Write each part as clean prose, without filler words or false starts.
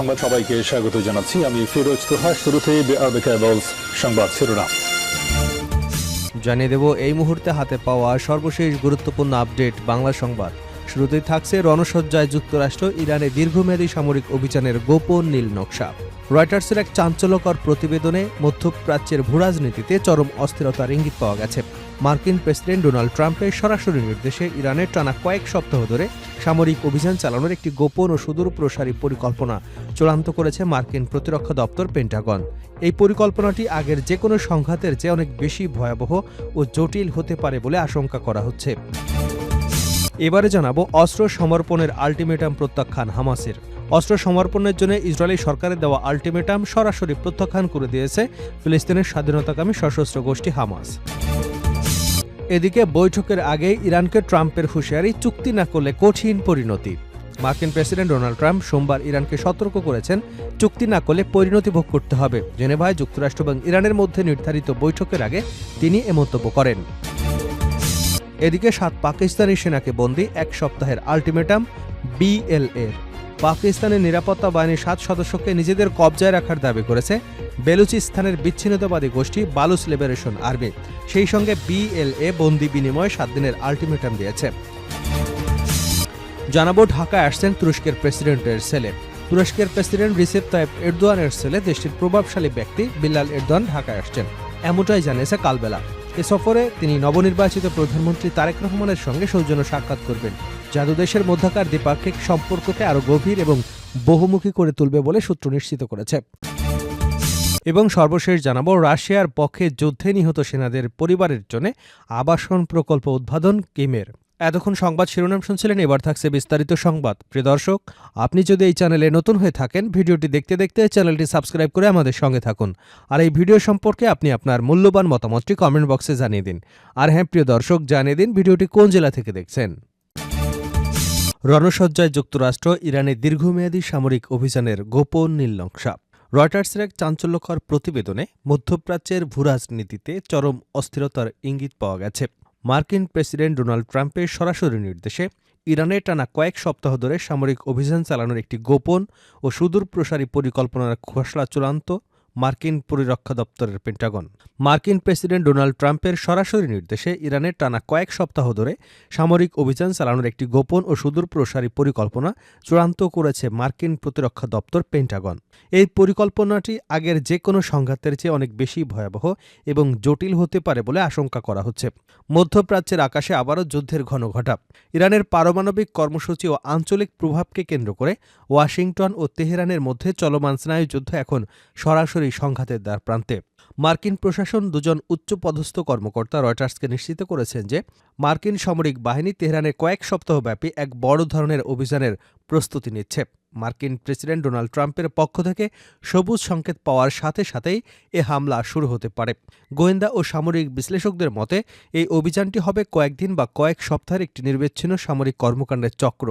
সংবাদ সবাইকে স্বাগত জানাচ্ছি। আমি ফিরোজ তোহা। শুরুতেই সংবাদ শিরোনাম জানিয়ে দেব এই মুহূর্তে হাতে পাওয়া সর্বশেষ গুরুত্বপূর্ণ আপডেট বাংলা সংবাদ। শুরুতেই থাকছে রণসজ্জায় যুক্তরাষ্ট্র ইরানে দীর্ঘমেয়াদী সামরিক অভিযানের গোপন নীল নকশা। রয়টার্সের এক চাঞ্চল্যকর প্রতিবেদনে মধ্যপ্রাচ্যের ভূরাজনীতিতে চরম অস্থিরতার ইঙ্গিত পাওয়া গেছে। মার্কিন প্রেসিডেন্ট ডোনাল্ড ট্রাম্পের সরাসরি নির্দেশে ইরানে টানা কয়েক সপ্তাহ ধরে সামরিক অভিযান চালানোর একটি গোপন ও সুদূরপ্রসারী পরিকল্পনা চূড়ান্ত করেছে মার্কিন প্রতিরক্ষা দপ্তর পেন্টাগন। এই পরিকল্পনাটি আগের যে কোনো সংঘাতের চেয়ে অনেক বেশি ভয়াবহ ও জটিল হতে পারে বলে আশঙ্কা করা হচ্ছে। এবারে জানাবো অস্ত্র সমর্পণের আলটিমেটাম প্রত্যাখ্যান হামাসের। অস্ত্র সমর্পণের জন্য ইসরায়েলি সরকারের দেওয়া আলটিমেটাম সরাসরি প্রত্যাখ্যান করে দিয়েছে ফিলিস্তিনের স্বাধীনতাকামী সশস্ত্র গোষ্ঠী হামাস। এদিকে বৈঠকের আগে ইরানকে ট্রাম্পের হুঁশিয়ারি, চুক্তি না করলে কঠিন পরিণতি। মার্কিন প্রেসিডেন্ট ডোনাল্ড ট্রাম্প সোমবার ইরানকে সতর্ক করেছেন, চুক্তি না করলে পরিণতি ভোগ করতে হবে। জেনেভায় যুক্তরাষ্ট্র এবং ইরানের মধ্যে নির্ধারিত বৈঠকের আগে তিনি এ মন্তব্য করেন। এদিকে 7 পাকিস্তানি সেনাকে বন্দী, 1 সপ্তাহের আলটিমেটাম বিএলএর। পাকিস্তানের নিরাপত্তা বাহিনীর 7 সদস্যকে নিজেদের কবজায় রাখার দাবি করেছে বেলুচিস্তানের বিচ্ছিন্নতাবাদী গোষ্ঠী বালুচ লিবারেশন আর্মি। সেই সঙ্গে বিএলএ বন্দি বিনিময়ে 7 দিনের আলটিমেটাম দিয়েছে। জানাবো ঢাকায় আসছেন তুরস্কের প্রেসিডেন্টের ছেলে। তুরস্কের প্রেসিডেন্ট রিসেপ তাইপ এরদোয়ানের ছেলে দেশটির প্রভাবশালী ব্যক্তি বিল্লাল এরদোয়ান ঢাকায় আসছেন, এমনটাই জানিয়েছে কালবেলা। এ সফরে তিনি নবনির্বাচিত প্রধানমন্ত্রী তারেক রহমানের সঙ্গে সৌজন্য সাক্ষাৎ করবেন, যা দুদেশের মধ্যকার দ্বিপাক্ষিক সম্পর্ককে আরও গভীর এবং বহুমুখী করে তুলবে বলে সূত্র নিশ্চিত করেছে। এবং সর্বশেষ জানাবো রাশিয়ার পক্ষে যুদ্ধে নিহত সেনাদের পরিবারের জন্য আবাসন প্রকল্প উদ্বোধন কিমের। এতক্ষণ সংবাদ শিরোনাম শুনছিলেন, এবার থাকছে বিস্তারিত সংবাদ। প্রিয় দর্শক, আপনি যদি এই চ্যানেলে নতুন হয়ে থাকেন, ভিডিওটি দেখতে দেখতে চ্যানেলটি সাবস্ক্রাইব করে আমাদের সঙ্গে থাকুন। আর এই ভিডিও সম্পর্কে আপনি আপনার মূল্যবান মতামতটি কমেন্ট বক্সে জানিয়ে দিন। আর হ্যাঁ প্রিয় দর্শক, জানিয়ে দিন ভিডিওটি কোন জেলা থেকে দেখছেন। রণসজ্জায় যুক্তরাষ্ট্র ইরানে দীর্ঘমেয়াদী সামরিক অভিযানের গোপন নীল নকশা। রয়টার্সের এক চাঞ্চল্যকর প্রতিবেদনে মধ্যপ্রাচ্যের ভূরাজনীতিতে চরম অস্থিরতার ইঙ্গিত পাওয়া গেছে। মার্কিন প্রেসিডেন্ট ডোনাল্ড ট্রাম্পের সরাসরি নির্দেশে ইরানে টানা কয়েক সপ্তাহ ধরে সামরিক অভিযান চালানোর একটি গোপন ও সুদূরপ্রসারী পরিকল্পনার খসড়া চূড়ান্ত মার্কিন প্রতিরক্ষা দপ্তরের পেন্টাগন। মার্কিন প্রেসিডেন্ট ডোনাল্ড ট্রাম্পের সরাসরি নির্দেশে ইরানে টানা কয়েক সপ্তাহ ধরে সামরিক অভিযান চালানোর একটি গোপন ও সুদূরপ্রসারী পরিকল্পনা চূড়ান্ত করেছে মার্কিন প্রতিরক্ষা দপ্তর পেন্টাগন। এই পরিকল্পনাটি আগের যে কোনো সংঘাতের চেয়ে অনেক বেশি ভয়াবহ এবং জটিল হতে পারে বলে আশঙ্কা করা হচ্ছে। মধ্যপ্রাচ্যের আকাশে আবারও যুদ্ধের ঘনঘটা। ইরানের পারমাণবিক কর্মসূচি ও আঞ্চলিক প্রভাবকে কেন্দ্র করে ওয়াশিংটন ও তেহরানের মধ্যে চলমান স্নায়ুযুদ্ধ এখন সরাসরি সংঘাতের দ্বার প্রান্তে। মার্কিন প্রশাসন 2 জন উচ্চপদস্থ কর্মকর্তা রয়টার্সকে নিশ্চিত করেছেন যে মার্কিন সামরিক বাহিনী তেহরানে কয়েক সপ্তাহব্যাপী এক বড় ধরনের অভিযানের প্রস্তুতি নিচ্ছে। মার্কিন প্রেসিডেন্ট ডোনাল্ড ট্রাম্পের পক্ষ থেকে সবুজ সংকেত পাওয়ার সাথে সাথেই এ হামলা শুরু হতে পারে। গোয়েন্দা ও সামরিক বিশ্লেষকদের মতে এই অভিযানটি হবে কয়েকদিন বা কয়েক সপ্তাহের একটি নির্বিচ্ছিন্ন সামরিক কর্মকাণ্ডের চক্র,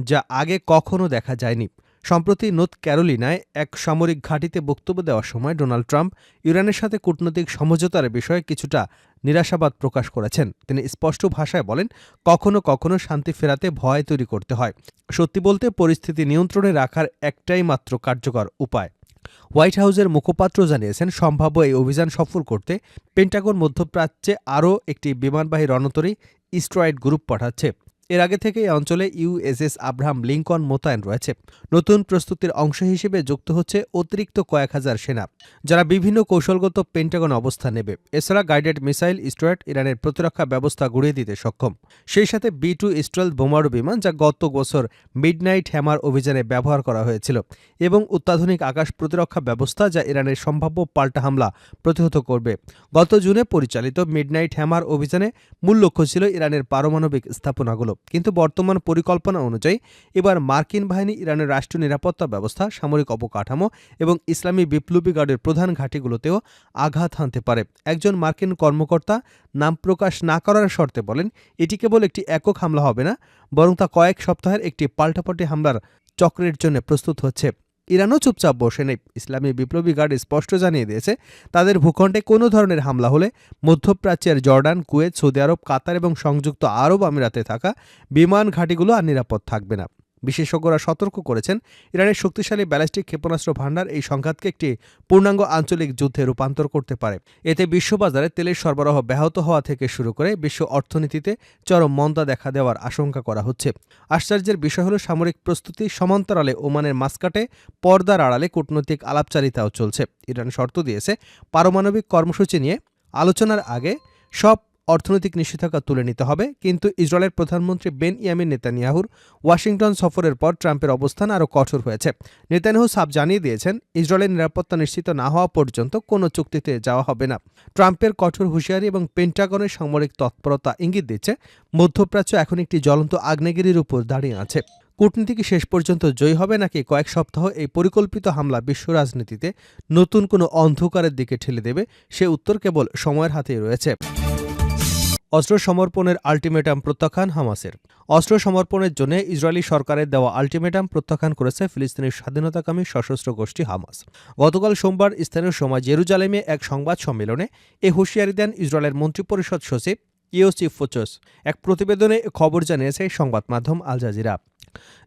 যা আগে কখনো দেখা যায়নি। সম্প্রতি নর্থ ক্যারোলিনায় এক সামরিক ঘাঁটিতে বক্তব্য দেওয়ার সময় ডোনাল্ড ট্রাম্প ইরানের সাথে কূটনৈতিক সমঝোতার বিষয়ে কিছুটা নিরাশাবাদ প্রকাশ করেছেন। তিনি স্পষ্ট ভাষায় বলেন, কখনো কখনো শান্তি ফেরাতে ভয় তৈরি করতে হয়। সত্যি বলতে পরিস্থিতি নিয়ন্ত্রণে রাখার একটাই মাত্র কার্যকর উপায়। হোয়াইট হাউসের মুখপাত্র জানিয়েছেন, সম্ভাব্য এই অভিযান সফল করতে পেন্টাগন মধ্যপ্রাচ্যে আরও একটি বিমানবাহী রণতরী স্ট্রাইড গ্রুপ পাঠাচ্ছে। এর আগে থেকে এই অঞ্চলে ইউএসএস আব্রাহাম লিঙ্কন মোতায়েন রয়েছে। নতুন প্রস্তুতির অংশ হিসেবে যুক্ত হচ্ছে অতিরিক্ত কয়েক হাজার সেনা, যারা বিভিন্ন কৌশলগত পেন্টাগন অবস্থান নেবে। এছাড়া গাইডেড মিসাইল স্ট্রাইড ইরানের প্রতিরক্ষা ব্যবস্থা গুঁড়িয়ে দিতে সক্ষম। সেই সাথে B-2 স্টেলথ বোমারু বিমান, যা গত বছর মিডনাইট হ্যামার অভিযানে ব্যবহার করা হয়েছিল, এবং অত্যাধুনিক আকাশ প্রতিরক্ষা ব্যবস্থা, যা ইরানের সম্ভাব্য পাল্টা হামলা প্রতিহত করবে। গত জুনে পরিচালিত মিডনাইট হ্যামার অভিযানে মূল লক্ষ্য ছিল ইরানের পারমাণবিক স্থাপনাগুলো, কিন্তু বর্তমান পরিকল্পনা অনুযায়ী এবার মার্কিন বাহিনী ইরানের রাষ্ট্রীয় নিরাপত্তা ব্যবস্থা, সামরিক অবকাঠামো এবং ইসলামী বিপ্লবী গার্ডের প্রধান ঘাঁটিগুলোতেও আঘাত হানতে পারে। একজন মার্কিন কর্মকর্তা নাম প্রকাশ না করার শর্তে বলেন, এটি কেবল একটি একক হামলা হবে না, বরং তা কয়েক সপ্তাহের একটি পাল্টাপাল্টি হামলার চক্রের জন্য প্রস্তুত হচ্ছে। ইরানও চুপচাপ বসে নেই। ইসলামী বিপ্লবী গার্ড স্পষ্ট জানিয়ে দিয়েছে, তাদের ভূখণ্ডে কোনো ধরনের হামলা হলে মধ্যপ্রাচ্যের জর্ডান, কুয়েত, সৌদি আরব, কাতার এবং সংযুক্ত আরব আমিরাতে থাকা বিমান ঘাঁটিগুলো আর নিরাপদ থাকবে না। বিশেষজ্ঞরা সতর্ক করেছেন, ইরানের শক্তিশালী ব্যালিস্টিক ক্ষেপণাস্ত্র ভান্ডার এই সংঘাতকে একটি পূর্ণাঙ্গ আঞ্চলিক যুদ্ধে রূপান্তর করতে পারে। এতে বিশ্ববাজারে তেলের সরবরাহ ব্যাহত হওয়া থেকে শুরু করে বিশ্ব অর্থনীতিতে চরম মন্দা দেখা দেওয়ার আশঙ্কা করা হচ্ছে। আশ্চর্যের বিষয় হল, সামরিক প্রস্তুতি সমান্তরালে ওমানের মাস্কাটে পর্দার আড়ালে কূটনৈতিক আলাপচারিতাও চলছে। ইরান শর্ত দিয়েছে, পারমাণবিক কর্মসূচি নিয়ে আলোচনার আগে সব অর্থনৈতিক নিষেধাজ্ঞা তুলে নিতে হবে। কিন্তু ইসরায়েলের প্রধানমন্ত্রী বেনইয়ামিন নেতানিয়াহুর ওয়াশিংটন সফরের পর ট্রাম্পের অবস্থান আরও কঠোর হয়েছে। নেতানিয়াহু সাফ জানিয়ে দিয়েছেন, ইসরায়েলের নিরাপত্তা নিশ্চিত না হওয়া পর্যন্ত কোনো চুক্তিতে যাওয়া হবে না। ট্রাম্পের কঠোর হুঁশিয়ারি এবং পেন্টাগনের সামরিক তৎপরতা ইঙ্গিত দিচ্ছে, মধ্যপ্রাচ্য এখন একটি জ্বলন্ত আগ্নেয়গিরির উপর দাঁড়িয়ে আছে। কূটনীতি কি শেষ পর্যন্ত জয়ী হবে, নাকি কয়েক সপ্তাহ এই পরিকল্পিত হামলা বিশ্ব রাজনীতিতে নতুন কোনো অন্ধকারের দিকে ঠেলে দেবে, সে উত্তর কেবল সময়ের হাতেই রয়েছে। অস্ত্র সমর্পণের আল্টিমেটাম প্রত্যাখ্যান হামাসের। অস্ত্র সমর্পণের জন্য ইসরায়েলি সরকারের দেওয়া আল্টিমেটাম প্রত্যাখ্যান করেছে ফিলিস্তিনের স্বাধীনতাকামী সশস্ত্র গোষ্ঠী হামাস। গতকাল সোমবার স্থানীয় সময় জেরুজালেমে এক সংবাদ সম্মেলনে এ হুঁশিয়ারি দেন ইসরায়েলের মন্ত্রিপরিষদ সচিব ইয়োসি ফোচস। এক প্রতিবেদনে খবর জানিয়েছে সংবাদ মাধ্যম আল জাজিরা।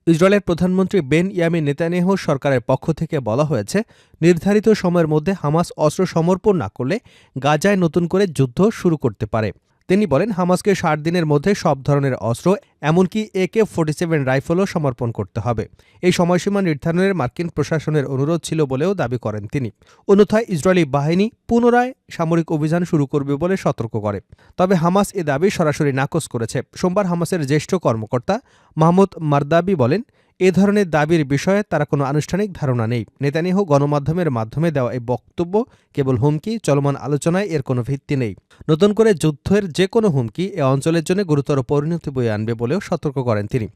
ইসরায়েলের প্রধানমন্ত্রী বেনইয়ামিন নেতানিয়াহু সরকারের পক্ষ থেকে বলা হয়েছে, নির্ধারিত সময়ের মধ্যে হামাস অস্ত্র সমর্পণ না করলে গাজায় নতুন করে যুদ্ধ শুরু করতে পারে। তিনি বলেন, হামাসকে 60 দিনের মধ্যে সব ধরনের অস্ত্র, এমনকি AK-47 রাইফেলও সমর্পণ করতে হবে। এই সময়সীমা নির্ধারণের মার্কিন প্রশাসনের অনুরোধ ছিল বলেও দাবি করেন তিনি। অন্যথায় ইসরায়েলি বাহিনী পুনরায় সামরিক অভিযান শুরু করবে বলে সতর্ক করে। তবে হামাস এ দাবি সরাসরি নাকচ করেছে। সোমবার হামাসের জ্যেষ্ঠ কর্মকর্তা মাহমুদ মারদাবি বলেন, এ ধরনের দাবির বিষয়ে তারা কোনো আনুষ্ঠানিক ধারণা নেই। নেতানিয়াহু গণমাধ্যমের মাধ্যমে দেওয়া এই বক্তব্য কেবল হুমকি, চলমান আলোচনায় এর কোনো ভিত্তি নেই। নতুন করে যুদ্ধের যে কোনো হুমকি এ অঞ্চলের জন্য গুরুতর পরিণতি বয়ে আনবে বলেও সতর্ক করেন তিনি।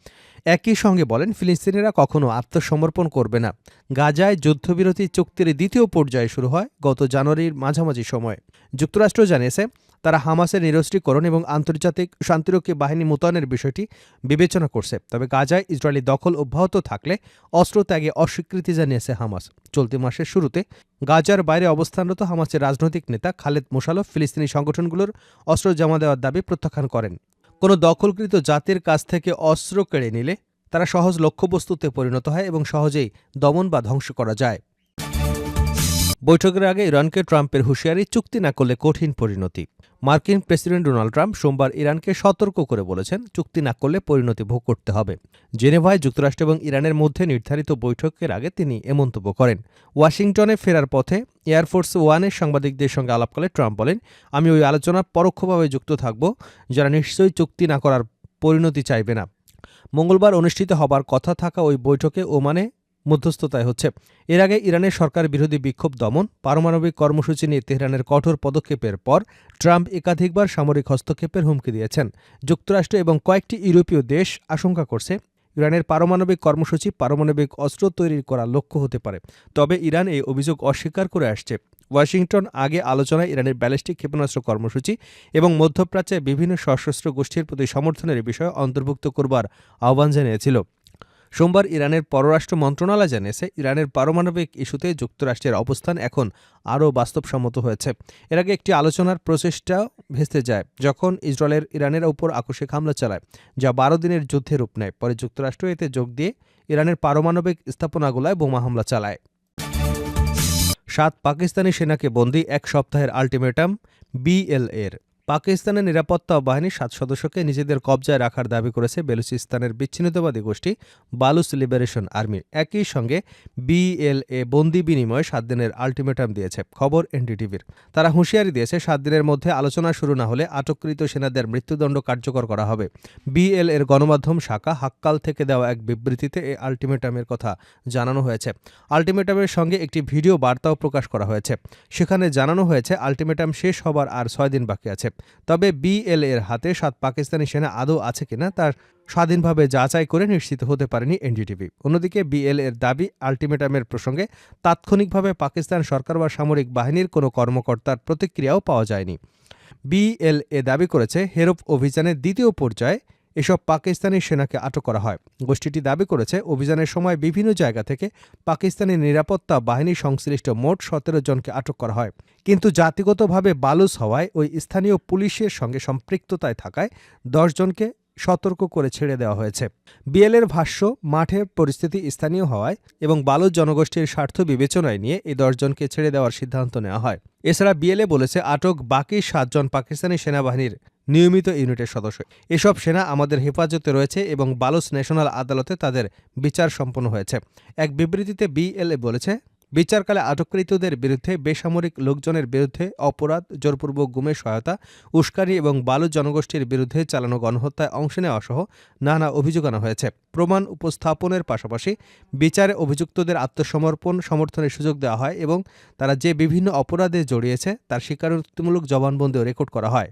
একই সঙ্গে বলেন, ফিলিস্তিনিরা কখনো আত্মসমর্পণ করবে না। গাজায় যুদ্ধবিরতি চুক্তির দ্বিতীয় পর্যায়ে শুরু হয় গত জানুয়ারির মাঝামাঝি সময়ে। যুক্তরাষ্ট্র জানিয়েছে, তারা হামাসের নিরস্ত্রীকরণ এবং আন্তর্জাতিক শান্তিরক্ষী বাহিনী মোতায়েনের বিষয়টি বিবেচনা করছে। তবে গাজায় ইসরায়েলি দখল অব্যাহত থাকলে অস্ত্র ত্যাগে অস্বীকৃতি জানিয়েছে হামাস। চলতি মাসের শুরুতে গাজার বাইরে অবস্থানরত হামাসের রাজনৈতিক নেতা খালেদ মোশাররফ ফিলিস্তিনি সংগঠনগুলোর অস্ত্র জমা দেওয়ার দাবি প্রত্যাখ্যান করেন। কোনো দখলকৃত জাতির কাছ থেকে অস্ত্র কেড়ে নিলে তারা সহজ লক্ষ্যবস্তুতে পরিণত হয় এবং সহজেই দমন বা ধ্বংস করা যায়। বৈঠকের আগে ইরানকে ট্রাম্পের হুঁশিয়ারি, চুক্তি না করলে কঠিন পরিণতি। মার্কিন প্রেসিডেন্ট ডোনাল্ড ট্রাম্প সোমবার ইরানকে সতর্ক করে বলেছেন, চুক্তি না করলে পরিণতি ভোগ করতে হবে। জেনেভায় যুক্তরাষ্ট্র এবং ইরানের মধ্যে নির্ধারিত বৈঠকের আগে তিনি এ মন্তব্য করেন। ওয়াশিংটনে ফেরার পথে এয়ারফোর্স ওয়ানের সাংবাদিকদের সঙ্গে আলাপকালে ট্রাম্প বলেন, আমি ওই আলোচনায় পরোক্ষভাবে যুক্ত থাকব যারা নিশ্চয়ই চুক্তি না করার পরিণতি চাইবে না। মঙ্গলবার অনুষ্ঠিত হবার কথা থাকা ওই বৈঠকে ওমানে মধ্যস্থতায় হচ্ছে। এর আগে ইরানের সরকার বিরোধী বিক্ষোভ দমন, পারমাণবিক কর্মসূচি নিয়ে তেহরানের কঠোর পদক্ষেপের পর ট্রাম্প একাধিকবার সামরিক হস্তক্ষেপের হুমকি দিয়েছেন। যুক্তরাষ্ট্র এবং কয়েকটি ইউরোপীয় দেশ আশঙ্কা করছে, ইরানের পারমাণবিক কর্মসূচি পারমাণবিক অস্ত্র তৈরি করার লক্ষ্য হতে পারে। তবে ইরান এই অভিযোগ অস্বীকার করে আসছে। ওয়াশিংটন আগে আলোচনায় ইরানের ব্যালিস্টিক ক্ষেপণাস্ত্র কর্মসূচি এবং মধ্যপ্রাচ্যে বিভিন্ন সশস্ত্র গোষ্ঠীর প্রতি সমর্থনের বিষয়ে অন্তর্ভুক্ত করবার আহ্বান জানিয়েছিল। সোমবার ইরানের পররাষ্ট্র মন্ত্রণালয় জানিয়েছে, ইরানের পারমাণবিক ইস্যুতে যুক্তরাষ্ট্রের অবস্থান এখন আরও বাস্তবসম্মত হয়েছে। এর আগে একটি আলোচনার প্রচেষ্টা ভেস্তে যায় যখন ইসরায়েল ইরানের ওপর আকস্মিক হামলা চালায়, যা 12 দিনের যুদ্ধে রূপ নেয়। পরে যুক্তরাষ্ট্র এতে যোগ দিয়ে ইরানের পারমাণবিক স্থাপনাগুলোয় বোমা হামলা চালায়। 7 পাকিস্তানি সেনাকে বন্দী, 1 সপ্তাহের আল্টিমেটাম BLA'র। পাকিস্তানের নিরাপত্তা বাহিনীর 7 সদস্যকে নিজেদের কবজায় রাখার দাবি করেছে বেলুচিস্তানের বিচ্ছিন্নতাবাদী গোষ্ঠী বালুচ লিবারেশন আর্মি। একই সঙ্গে BLA বন্দি বিনিময়ে 7 দিনের আল্টিমেটাম দিয়েছে, খবর NDTVর। তারা হুঁশিয়ারি দিয়েছে, 7 দিনের মধ্যে আলোচনা শুরু না হলে আটককৃত সেনাদের মৃত্যুদণ্ড কার্যকর করা হবে। BLA'র গণমাধ্যম শাখা হাক্কাল থেকে দেওয়া এক বিবৃতিতে এই আল্টিমেটামের কথা জানানো হয়েছে। আল্টিমেটামের সঙ্গে একটি ভিডিও বার্তাও প্রকাশ করা হয়েছে। সেখানে জানানো হয়েছে, আল্টিমেটাম শেষ হবার আর 6 দিন বাকি আছে। তবে BLA'র হাতে 7 পাকিস্তানি সেনা আদৌ আছে কিনা তার স্বাধীনভাবে যাচাই করে নিশ্চিত হতে পারেনি NDTV। অন্যদিকে BLA'র দাবি, আল্টিমেটামের প্রসঙ্গে তাৎক্ষণিকভাবে পাকিস্তান সরকার বা সামরিক বাহিনীর কোনো কর্মকর্তার প্রতিক্রিয়াও পাওয়া যায়নি। BLA দাবি করেছে, হেরপ অভিযানের দ্বিতীয় পর্যায়ে এসব পাকিস্তানি সেনাকে আটক করা হয়। গোষ্ঠীটি দাবি করেছে, অভিযানের সময় বিভিন্ন জায়গা থেকে পাকিস্তানি নিরাপত্তা বাহিনী সংশ্লিষ্ট মোট 17 জনকে আটক করা হয়। কিন্তু জাতিগতভাবে বালুচ হওয়ায় ওই স্থানীয় পুলিশের সঙ্গে সম্পৃক্ততায় থাকায় 10 জনকে সতর্ক করে ছেড়ে দেওয়া হয়েছে। বিএলএর ভাষ্য, মাঠের পরিস্থিতি স্থানীয় হওয়ায় এবং বালুচ জনগোষ্ঠীর স্বার্থ বিবেচনায় নিয়ে এই 10 জনকে ছেড়ে দেওয়ার সিদ্ধান্ত নেওয়া হয়। এছাড়া বিএলএ বলেছে, আটক বাকি 7 জন পাকিস্তানি সেনাবাহিনীর নিয়মিত ইউনিটের সদস্য। এসব সেনা আমাদের হেফাজতে রয়েছে এবং বালুচ ন্যাশনাল আদালতে তাদের বিচার সম্পন্ন হয়েছে। এক বিবৃতিতে বিএলএ বলেছে, বিচারকালে আটককৃতদের বিরুদ্ধে বেসামরিক লোকজনের বিরুদ্ধে অপরাধ, জোরপূর্বক গুমের সহায়তা, উস্কানি এবং বালুচ জনগোষ্ঠীর বিরুদ্ধে চালানো গণহত্যায় অংশ নেওয়া সহ নানা অভিযোগ আনা হয়েছে। প্রমাণ উপস্থাপনের পাশাপাশি বিচারে অভিযুক্তদের আত্মসমর্পণ সমর্থনের সুযোগ দেওয়া হয় এবং তারা যে বিভিন্ন অপরাধে জড়িয়েছে তার স্বীকারোক্তিমূলক জবানবন্দিও রেকর্ড করা হয়।